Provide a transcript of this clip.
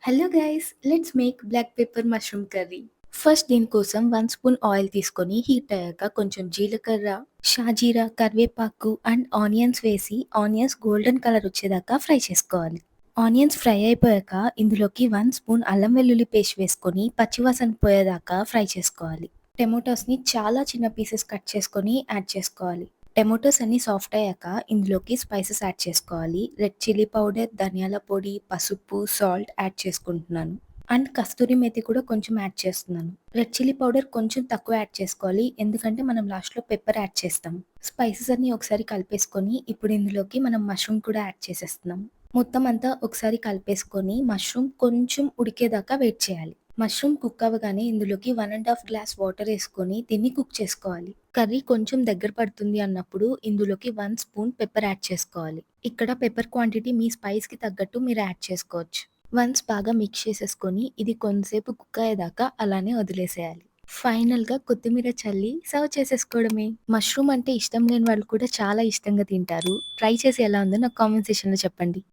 Hello guys, let's make black pepper mushroom curry. First దీనికోసం 1 spoon oil తీసుకొని heat అయ్యాక కొంచెం జీలకర్ర, షాజీరా, కరివేపాకు అండ్ ఆనియన్స్ వేసి ఆనియన్స్ గోల్డెన్ కలర్ వచ్చేదాకా ఫ్రై చేసుకోవాలి. ఆనియన్స్ ఫ్రై అయిపోయాక ఇందులోకి 1 స్పూన్ అల్లం వెల్లుల్లి పేస్ట్ వేసుకొని పచ్చివాసన పోయేదాకా ఫ్రై చేసుకోవాలి. టమాటోస్‌ని చాలా చిన్న పీసెస్ కట్ చేసుకొని యాడ్ చేసుకోవాలి. టమాటోస్ అన్నీ సాఫ్ట్ అయ్యాక ఇందులోకి స్పైసెస్ యాడ్ చేసుకోవాలి. రెడ్ చిల్లీ పౌడర్, ధనియాల పొడి, పసుపు, సాల్ట్ యాడ్ చేసుకుంటున్నాను. అండ్ కస్తూరి మేతి కూడా కొంచెం యాడ్ చేస్తున్నాను. రెడ్ చిల్లీ పౌడర్ కొంచెం తక్కువ యాడ్ చేసుకోవాలి. ఎందుకంటే మనం లాస్ట్‌లో పెప్పర్ యాడ్ చేస్తాం. స్పైసెస్ అన్నీ ఒకసారి కలిపేసుకొని ఇప్పుడు ఇందులోకి మనం మష్రూమ్ కూడా యాడ్ చేసేస్తున్నాం. మొత్తం అంతా ఒకసారి కలిపేసుకొని మష్రూమ్ కొంచెం ఉడికేదాకా వెయిట్ చేయాలి. మష్రూమ్ కుక్ అవ్వగానే ఇందులోకి 1½ గ్లాస్ వాటర్ ఏసుకొని దీన్ని కుక్ చేసుకోవాలి. కర్రీ కొంచెం దగ్గర పడుతుంది అన్నప్పుడు ఇందులోకి 1 స్పూన్ పెప్పర్ యాడ్ చేసుకోవాలి. ఇక్కడ పెప్పర్ క్వాంటిటీ మీ స్పైస్‌కి తగ్గట్టు మీరు యాడ్ చేసుకోవచ్చు. వన్స్ బాగా మిక్స్ చేసేసుకొని ఇది కొంతసేపు కుక్ అయ్యేదాకా అలానే వదిలేసేయాలి. ఫైనల్‌గా కొత్తిమీర చల్లి సర్వ్ చేసేసుకోవడమే. మష్రూమ్ అంటే ఇష్టం లేని వాళ్ళు కూడా చాలా ఇష్టంగా తింటారు. ట్రై చేసి ఎలా ఉందో నాకు కామెంట్ సెక్షన్‌లో చెప్పండి.